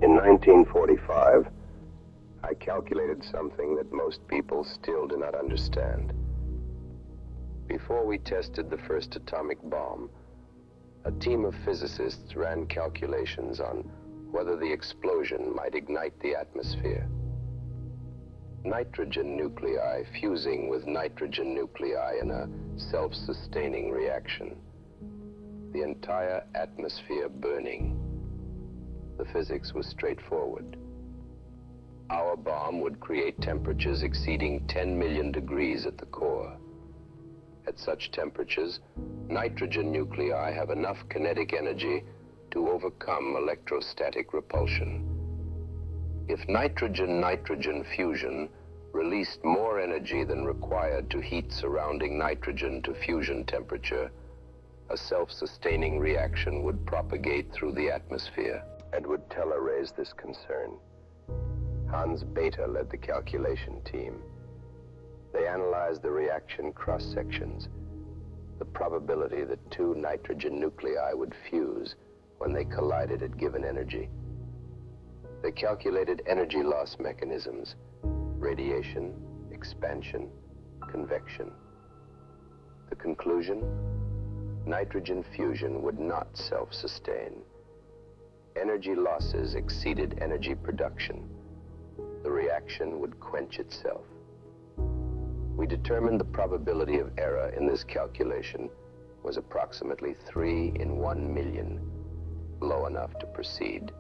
In 1945, I calculated something that most people still do not understand. Before we tested the first atomic bomb, a team of physicists ran calculations on whether the explosion might ignite the atmosphere. Nitrogen nuclei fusing with nitrogen nuclei in a self-sustaining reaction. The entire atmosphere burning. The physics was straightforward. Our bomb would create temperatures exceeding 10 million degrees at the core. At such temperatures, nitrogen nuclei have enough kinetic energy to overcome electrostatic repulsion. If nitrogen-nitrogen fusion released more energy than required to heat surrounding nitrogen to fusion temperature, a self-sustaining reaction would propagate through the atmosphere. Edward Teller raised this concern. Hans Bethe led the calculation team. They analyzed the reaction cross-sections, the probability that two nitrogen nuclei would fuse when they collided at given energy. They calculated energy loss mechanisms, radiation, expansion, convection. The conclusion? Nitrogen fusion would not self-sustain. Energy losses exceeded energy production. The reaction would quench itself. We determined the probability of error in this calculation was approximately 3 in 1 million, low enough to proceed.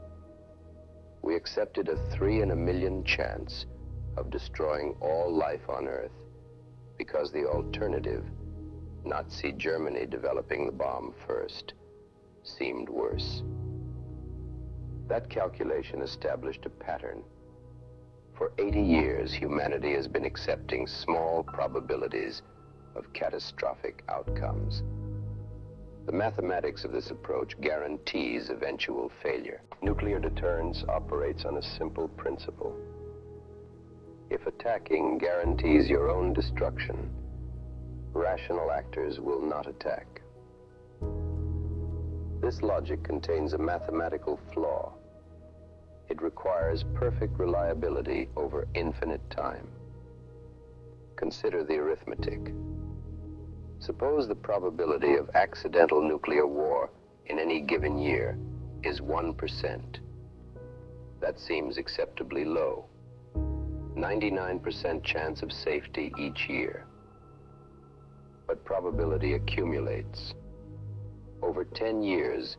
We accepted a 3 in a million chance of destroying all life on Earth because the alternative, Nazi Germany developing the bomb first, seemed worse. That calculation established a pattern. For 80 years, humanity has been accepting small probabilities of catastrophic outcomes. The mathematics of this approach guarantees eventual failure. Nuclear deterrence operates on a simple principle. If attacking guarantees your own destruction, rational actors will not attack. This logic contains a mathematical flaw. It requires perfect reliability over infinite time. Consider the arithmetic. Suppose the probability of accidental nuclear war in any given year is 1%. That seems acceptably low. 99% chance of safety each year. But probability accumulates. Over 10 years,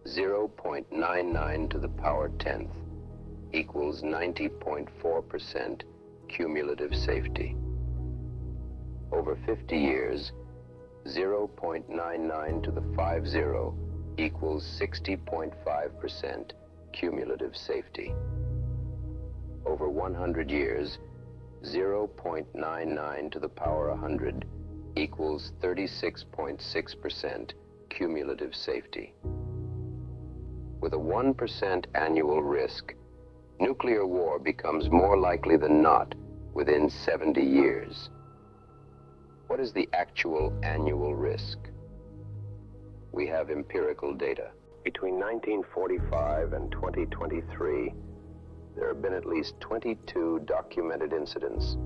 0.99 to the power 10th equals 90.4% cumulative safety. Over 50 years, 0.99 to the 50 equals 60.5% cumulative safety. Over 100 years, 0.99 to the power 100 equals 36.6% cumulative safety. With a 1% annual risk, nuclear war becomes more likely than not within 70 years. What is the actual annual risk? We have empirical data. Between 1945 and 2023, there have been at least 22 documented incidents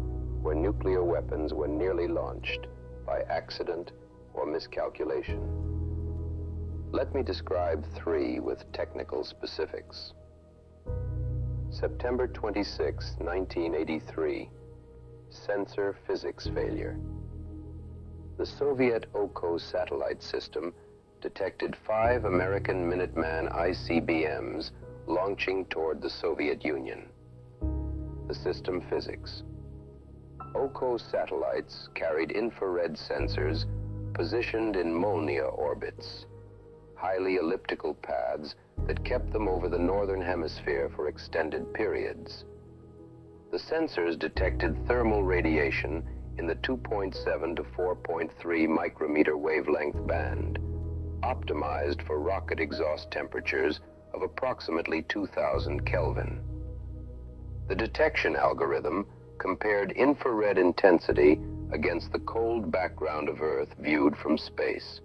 where nuclear weapons were nearly launched by accident or miscalculation. Let me describe 3 with technical specifics. September 26, 1983, sensor physics failure. The Soviet Oko satellite system detected 5 American Minuteman ICBMs launching toward the Soviet Union. The system physics. Oko satellites carried infrared sensors positioned in Molniya orbits, highly elliptical paths that kept them over the northern hemisphere for extended periods. The sensors detected thermal radiation in the 2.7 to 4.3 micrometer wavelength band, optimized for rocket exhaust temperatures of approximately 2000 Kelvin. The detection algorithm compared infrared intensity against the cold background of Earth viewed from space.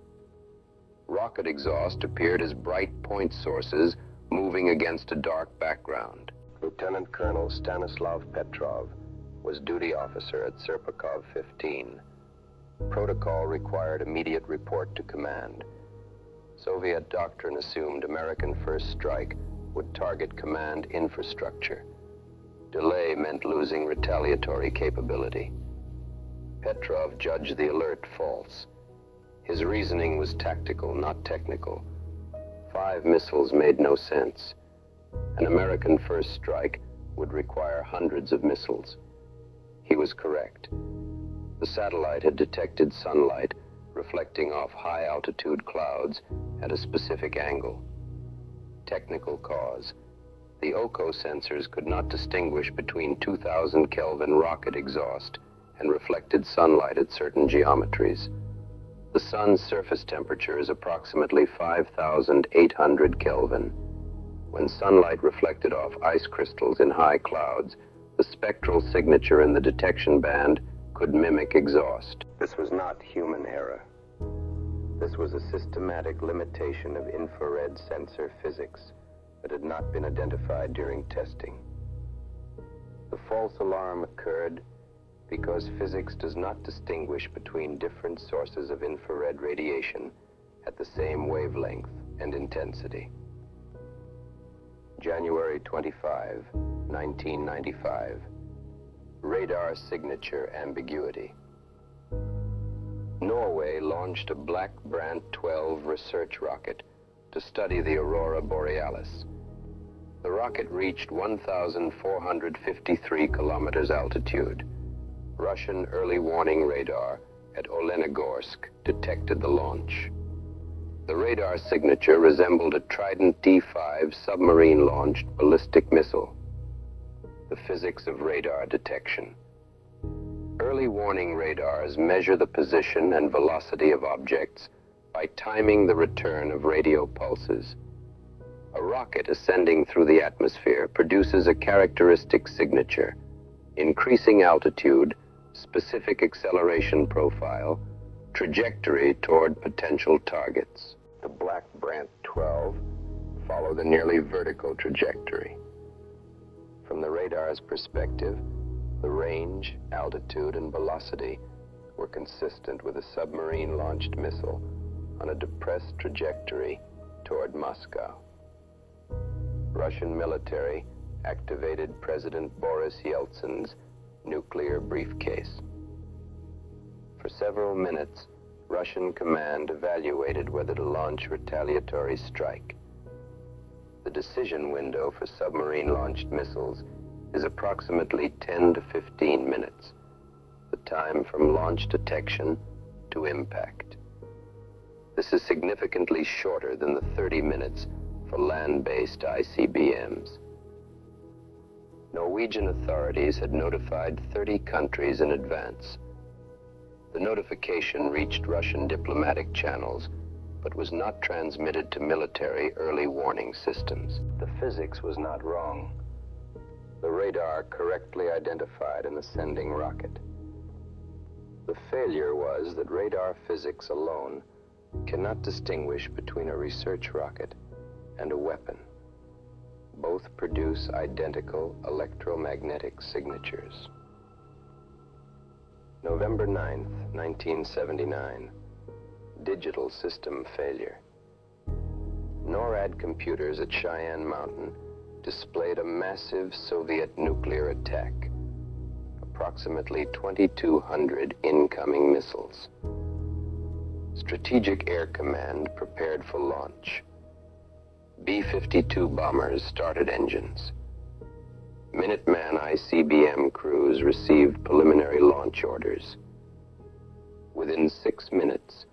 Rocket exhaust appeared as bright point sources moving against a dark background. Lieutenant Colonel Stanislav Petrov was duty officer at Serpukov 15. Protocol required immediate report to command. Soviet doctrine assumed American first strike would target command infrastructure. Delay meant losing retaliatory capability. Petrov judged the alert false. His reasoning was tactical, not technical. 5 missiles made no sense. An American first strike would require hundreds of missiles. He was correct. The satellite had detected sunlight reflecting off high-altitude clouds at a specific angle. Technical cause. The OCO sensors could not distinguish between 2000 Kelvin rocket exhaust and reflected sunlight at certain geometries. The sun's surface temperature is approximately 5,800 Kelvin. When sunlight reflected off ice crystals in high clouds, the spectral signature in the detection band could mimic exhaust. This was not human error. This was a systematic limitation of infrared sensor physics that had not been identified during testing. The false alarm occurred because physics does not distinguish between different sources of infrared radiation at the same wavelength and intensity. January 25, 1995. Radar signature ambiguity. Norway launched a Black Brant 12 research rocket to study the aurora borealis. The rocket reached 1,453 kilometers altitude. Russian early warning radar at Olenogorsk detected the launch. The radar signature resembled a Trident D5 submarine-launched ballistic missile. The physics of radar detection. Early warning radars measure the position and velocity of objects by timing the return of radio pulses. A rocket ascending through the atmosphere produces a characteristic signature: increasing altitude, specific acceleration profile, trajectory toward potential targets. The Black Brant 12 followed a nearly vertical trajectory. From the radar's perspective, the range, altitude, and velocity were consistent with a submarine-launched missile on a depressed trajectory toward Moscow. Russian military activated President Boris Yeltsin's nuclear briefcase. For several minutes, Russian command evaluated whether to launch retaliatory strike. The decision window for submarine-launched missiles is approximately 10 to 15 minutes, the time from launch detection to impact. This is significantly shorter than the 30 minutes for land-based ICBMs. Norwegian authorities had notified 30 countries in advance. The notification reached Russian diplomatic channels, but was not transmitted to military early warning systems. The physics was not wrong. The radar correctly identified an ascending rocket. The failure was that radar physics alone cannot distinguish between a research rocket and a weapon. Both produce identical electromagnetic signatures. November 9th, 1979. Digital system failure. NORAD computers at Cheyenne Mountain displayed a massive Soviet nuclear attack. Approximately 2,200 incoming missiles. Strategic Air Command prepared for launch. B-52 bombers started engines. Minuteman ICBM crews received preliminary launch orders. Within 6 minutes,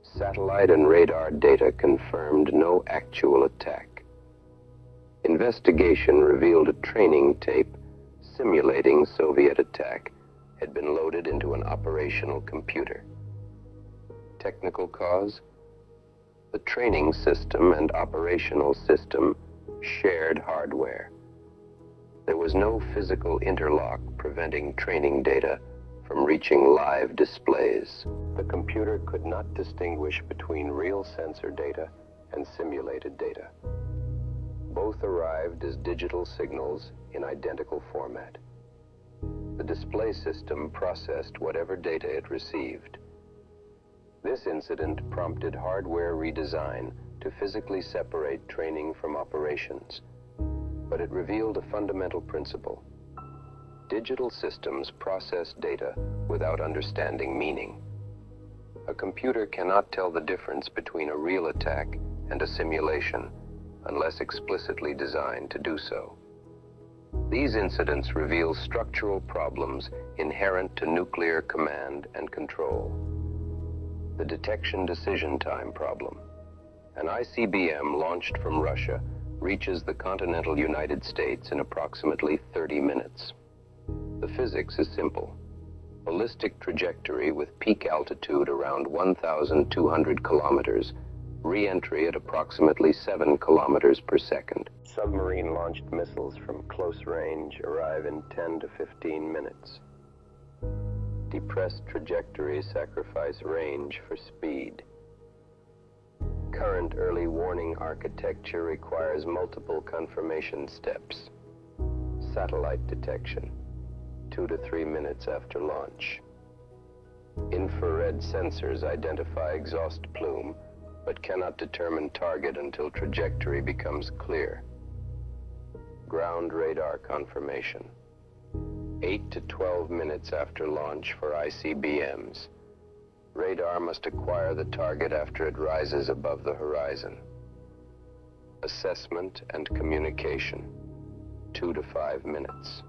satellite and radar data confirmed no actual attack. Investigation revealed a training tape simulating Soviet attack had been loaded into an operational computer. Technical cause? The training system and operational system shared hardware. There was no physical interlock preventing training data from reaching live displays. The computer could not distinguish between real sensor data and simulated data. Both arrived as digital signals in identical format. The display system processed whatever data it received. This incident prompted hardware redesign to physically separate training from operations, but it revealed a fundamental principle. Digital systems process data without understanding meaning. A computer cannot tell the difference between a real attack and a simulation unless explicitly designed to do so. These incidents reveal structural problems inherent to nuclear command and control. The detection decision time problem. An ICBM launched from Russia reaches the continental United States in approximately 30 minutes. The physics is simple. Ballistic trajectory with peak altitude around 1,200 kilometers, re-entry at approximately 7 kilometers per second. Submarine-launched missiles from close range arrive in 10 to 15 minutes. Depressed trajectories sacrifice range for speed. Current early warning architecture requires multiple confirmation steps. Satellite detection, 2 to 3 minutes after launch. Infrared sensors identify exhaust plume, but cannot determine target until trajectory becomes clear. Ground radar confirmation, 8 to 12 minutes after launch for ICBMs. Radar must acquire the target after it rises above the horizon. Assessment and communication, 2 to 5 minutes.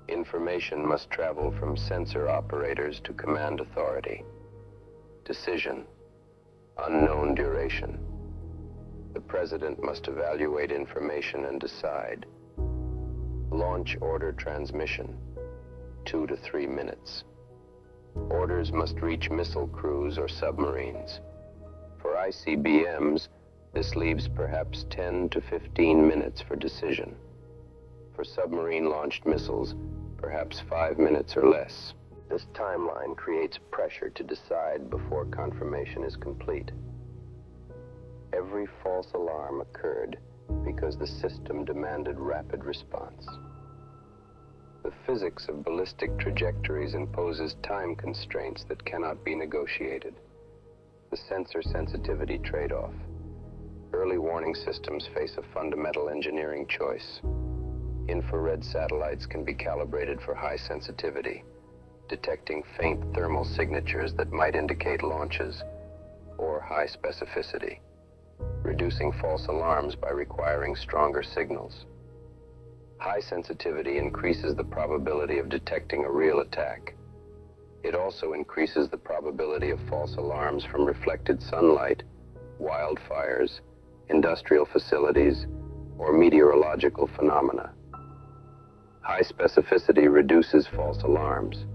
Information must travel from sensor operators to command authority. Decision, unknown duration. The president must evaluate information and decide. Launch order transmission, 2 to 3 minutes. Orders must reach missile crews or submarines. For ICBMs, this leaves perhaps 10 to 15 minutes for decision. For submarine-launched missiles, perhaps 5 minutes or less. This timeline creates pressure to decide before confirmation is complete. Every false alarm occurred because the system demanded rapid response. The physics of ballistic trajectories imposes time constraints that cannot be negotiated. The sensor sensitivity trade-off. Early warning systems face a fundamental engineering choice. Infrared satellites can be calibrated for high sensitivity, detecting faint thermal signatures that might indicate launches, or high specificity, reducing false alarms by requiring stronger signals. High sensitivity increases the probability of detecting a real attack. It also increases the probability of false alarms from reflected sunlight, wildfires, industrial facilities, or meteorological phenomena. High specificity reduces false alarms.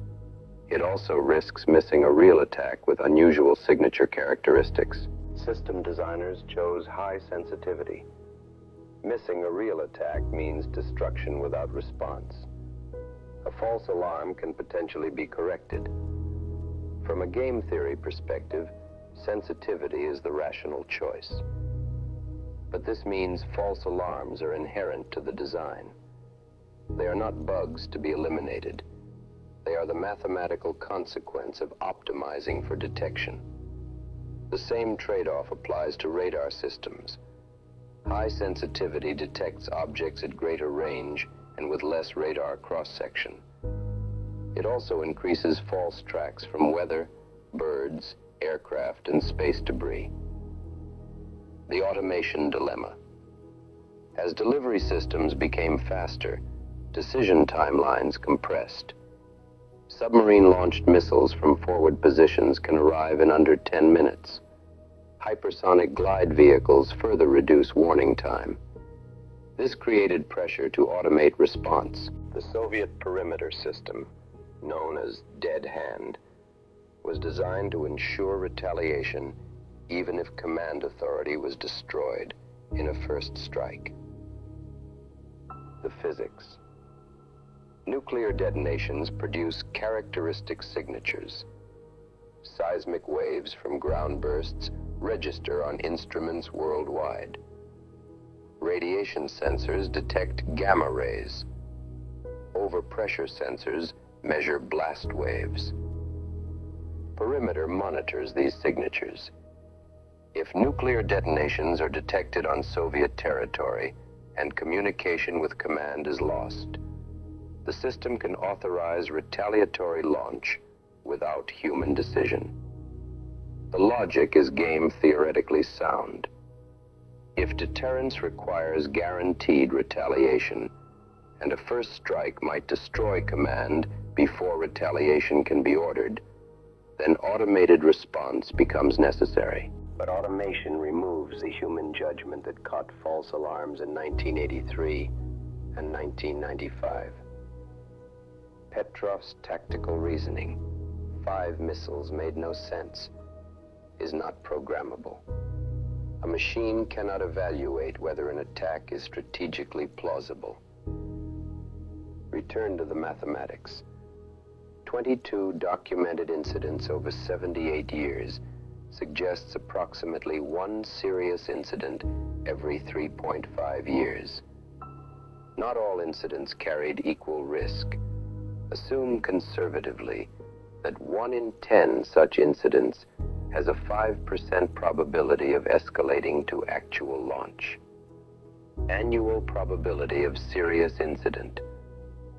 It also risks missing a real attack with unusual signature characteristics. System designers chose high sensitivity. Missing a real attack means destruction without response. A false alarm can potentially be corrected. From a game theory perspective, sensitivity is the rational choice. But this means false alarms are inherent to the design. They are not bugs to be eliminated. They are the mathematical consequence of optimizing for detection. The same trade-off applies to radar systems. High sensitivity detects objects at greater range and with less radar cross-section. It also increases false tracks from weather, birds, aircraft, and space debris. The automation dilemma. As delivery systems became faster, decision timelines compressed. Submarine-launched missiles from forward positions can arrive in under 10 minutes. Hypersonic glide vehicles further reduce warning time. This created pressure to automate response. The Soviet perimeter system, known as Dead Hand, was designed to ensure retaliation even if command authority was destroyed in a first strike. The physics. Nuclear detonations produce characteristic signatures. Seismic waves from ground bursts register on instruments worldwide. Radiation sensors detect gamma rays. Overpressure sensors measure blast waves. Perimeter monitors these signatures. If nuclear detonations are detected on Soviet territory and communication with command is lost, the system can authorize retaliatory launch without human decision. The logic is game theoretically sound. If deterrence requires guaranteed retaliation, and a first strike might destroy command before retaliation can be ordered, then automated response becomes necessary. But automation removes the human judgment that caught false alarms in 1983 and 1995. Petrov's tactical reasoning, 5 missiles made no sense, is not programmable. A machine cannot evaluate whether an attack is strategically plausible. Return to the mathematics. 22 documented incidents over 78 years suggests approximately 1 serious incident every 3.5 years. Not all incidents carried equal risk. Assume conservatively that 1 in 10 such incidents has a 5% probability of escalating to actual launch. Annual probability of serious incident,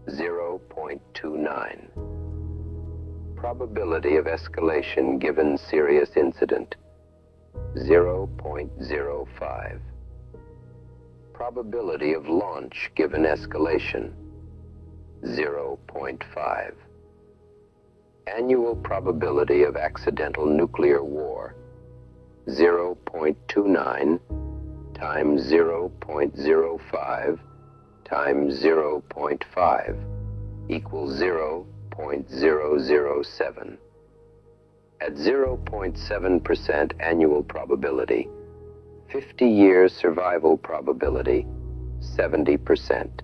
0.29. Probability of escalation given serious incident, 0.05. Probability of launch given escalation, 0.5. Annual probability of accidental nuclear war, 0.29 times 0.05 times 0.5 equals 0.007. At 0.7% annual probability, 50-year survival probability, 70%.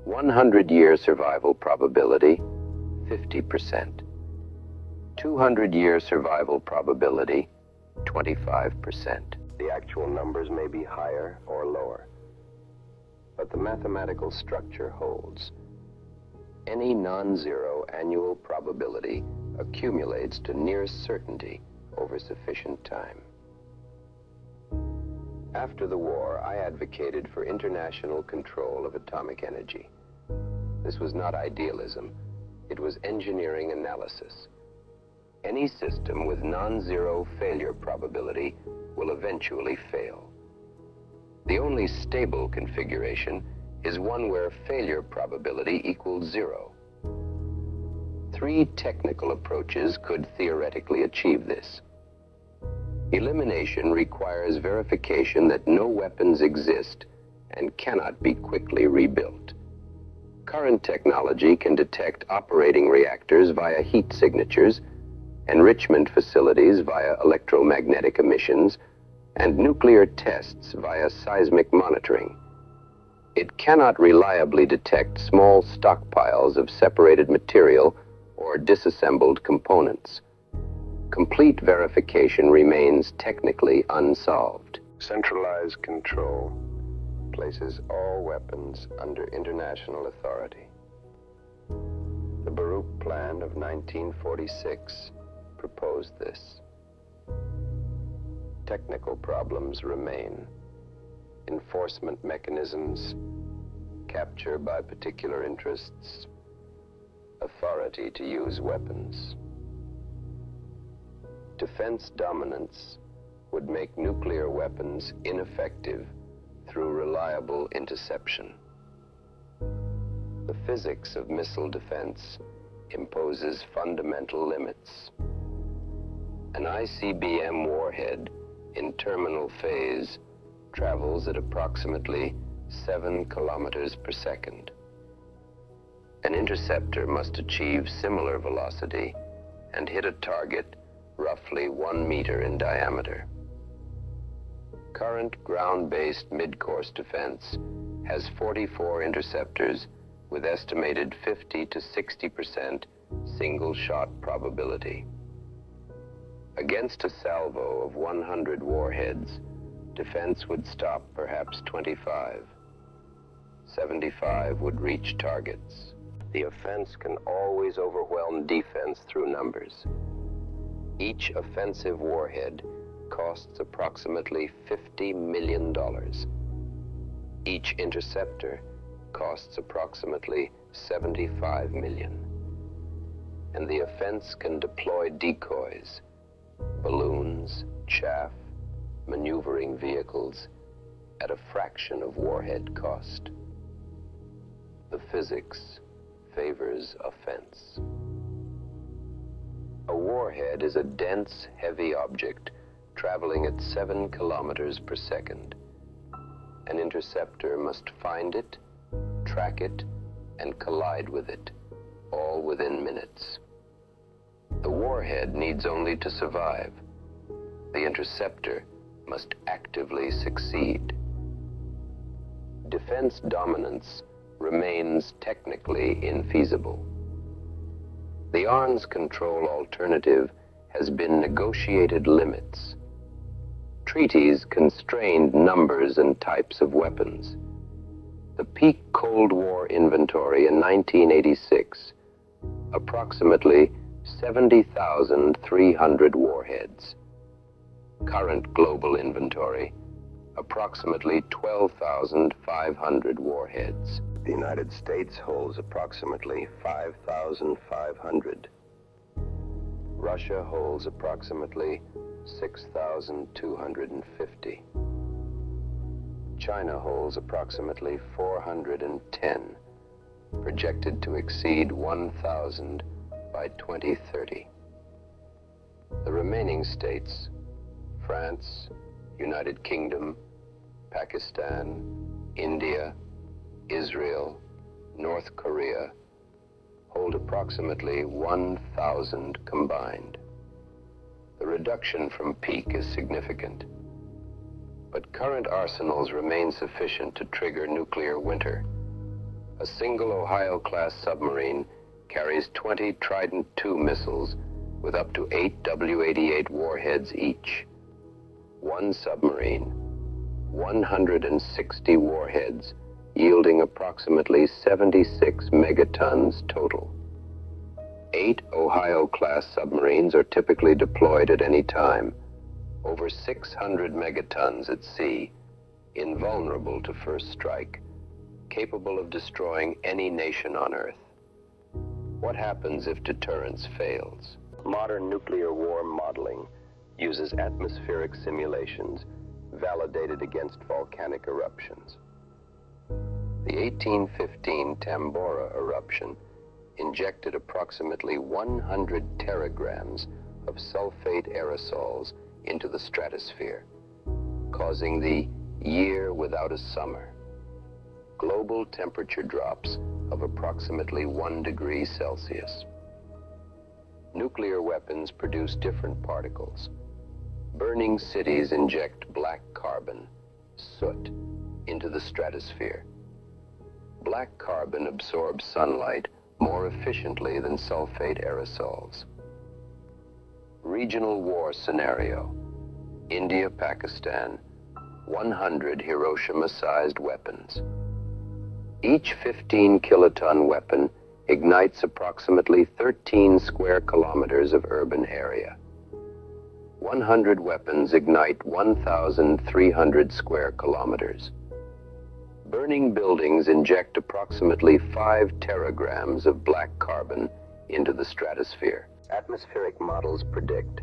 100-year survival probability, 50%. 200-year survival probability, 25%. The actual numbers may be higher or lower, but the mathematical structure holds. Any non-zero annual probability accumulates to near certainty over sufficient time. After the war, I advocated for international control of atomic energy. This was not idealism. It was engineering analysis. Any system with non-zero failure probability will eventually fail. The only stable configuration is one where failure probability equals 0. 3 technical approaches could theoretically achieve this. Elimination requires verification that no weapons exist and cannot be quickly rebuilt. Current technology can detect operating reactors via heat signatures, enrichment facilities via electromagnetic emissions, and nuclear tests via seismic monitoring. It cannot reliably detect small stockpiles of separated material or disassembled components. Complete verification remains technically unsolved. Centralized control places all weapons under international authority. The Baruch Plan of 1946 proposed this. Technical problems remain. Enforcement mechanisms, capture by particular interests, authority to use weapons. Defense dominance would make nuclear weapons ineffective through reliable interception. The physics of missile defense imposes fundamental limits. An ICBM warhead in terminal phase travels at approximately 7 kilometers per second. An interceptor must achieve similar velocity and hit a target roughly 1 meter in diameter. Current ground-based mid-course defense has 44 interceptors with estimated 50 to 60% single-shot probability. Against a salvo of 100 warheads, Defense would stop perhaps 25. 75 would reach targets. The offense can always overwhelm defense through numbers. Each offensive warhead costs approximately $50 million. Each interceptor costs approximately $75 million. And the offense can deploy decoys, balloons, chaff, maneuvering vehicles at a fraction of warhead cost. The physics favors offense. A warhead is a dense, heavy object traveling at 7 kilometers per second. An interceptor must find it, track it, and collide with it, all within minutes. The warhead needs only to survive. The interceptor must actively succeed. Defense dominance remains technically infeasible. The arms control alternative has been negotiated limits. Treaties constrained numbers and types of weapons. The peak Cold War inventory in 1986, approximately 70,300 warheads. Current global inventory, approximately 12,500 warheads. The United States holds approximately 5,500. Russia holds approximately 6,250. China holds approximately 410, projected to exceed 1,000 by 2030. The remaining states, France, United Kingdom, Pakistan, India, Israel, North Korea, hold approximately 1,000 combined. The reduction from peak is significant, but current arsenals remain sufficient to trigger nuclear winter. A single Ohio-class submarine carries 20 Trident II missiles with up to 8 W-88 warheads each. One submarine, 160 warheads, yielding approximately 76 megatons total. 8 Ohio-class submarines are typically deployed at any time, over 600 megatons at sea, invulnerable to first strike, capable of destroying any nation on Earth. What happens if deterrence fails? Modern nuclear war modeling uses atmospheric simulations validated against volcanic eruptions. The 1815 Tambora eruption injected approximately 100 teragrams of sulfate aerosols into the stratosphere, causing the year without a summer. Global temperature drops of approximately 1 degree Celsius. Nuclear weapons produce different particles. Burning cities inject black carbon, soot, into the stratosphere. Black carbon absorbs sunlight more efficiently than sulfate aerosols. Regional war scenario: India, Pakistan, 100 Hiroshima-sized weapons. Each 15-kiloton weapon ignites approximately 13 square kilometers of urban area. 100 weapons ignite 1,300 square kilometers. Burning buildings inject approximately 5 teragrams of black carbon into the stratosphere. Atmospheric models predict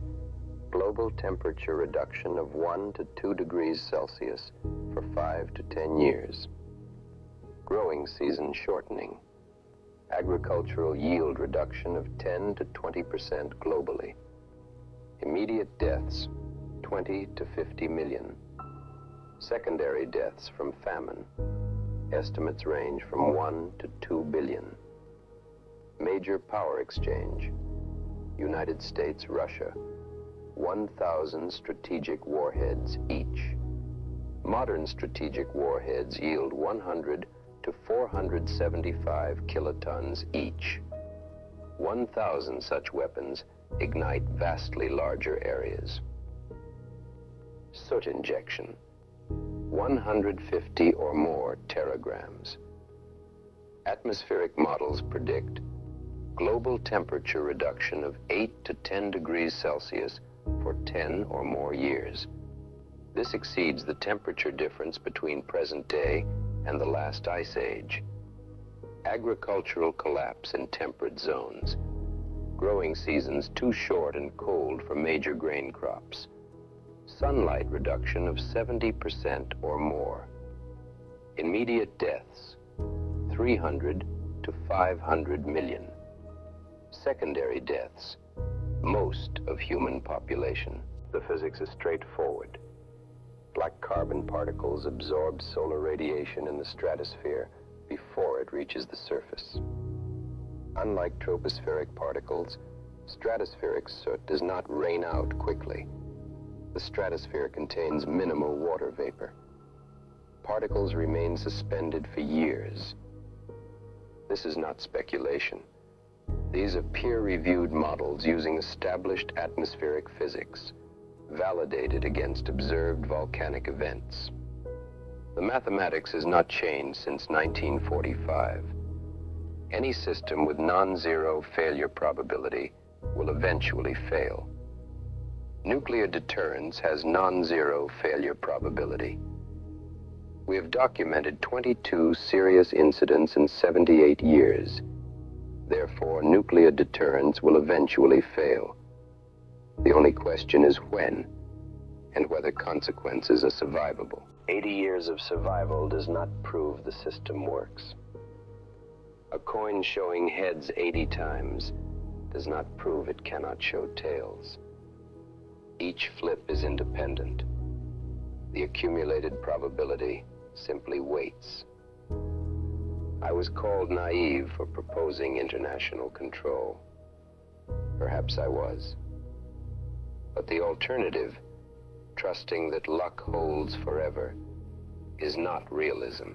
global temperature reduction of 1 to 2 degrees Celsius for 5 to 10 years. Growing season shortening. Agricultural yield reduction of 10 to 20% globally. Immediate deaths, 20 to 50 million. Secondary deaths from famine. Estimates range from 1 to 2 billion. Major power exchange. United States, Russia, 1,000 strategic warheads each. Modern strategic warheads yield 100 to 475 kilotons each. 1,000 such weapons ignite vastly larger areas. Soot injection. 150 or more teragrams. Atmospheric models predict global temperature reduction of 8 to 10 degrees Celsius for 10 or more years. This exceeds the temperature difference between present day and the last ice age. Agricultural collapse in temperate zones. Growing seasons too short and cold for major grain crops. Sunlight reduction of 70% or more. Immediate deaths, 300 to 500 million. Secondary deaths, most of human population. The physics is straightforward. Black carbon particles absorb solar radiation in the stratosphere before it reaches the surface. Unlike tropospheric particles, stratospheric soot does not rain out quickly. The stratosphere contains minimal water vapor. Particles remain suspended for years. This is not speculation. These are peer-reviewed models using established atmospheric physics, validated against observed volcanic events. The mathematics has not changed since 1945. Any system with non-zero failure probability will eventually fail. Nuclear deterrence has non-zero failure probability. We have documented 22 serious incidents in 78 years. Therefore, nuclear deterrence will eventually fail. The only question is when, and whether consequences are survivable. 80 years of survival does not prove the system works. A coin showing heads 80 times does not prove it cannot show tails. Each flip is independent. The accumulated probability simply waits. I was called naive for proposing international control. Perhaps I was. But the alternative, trusting that luck holds forever, is not realism.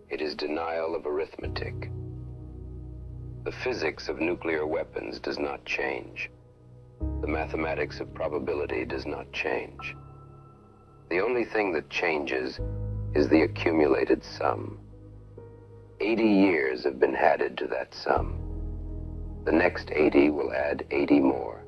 It is denial of arithmetic. The physics of nuclear weapons does not change. The mathematics of probability does not change. The only thing that changes is the accumulated sum. 80 years have been added to that sum. The next 80 will add 80 more.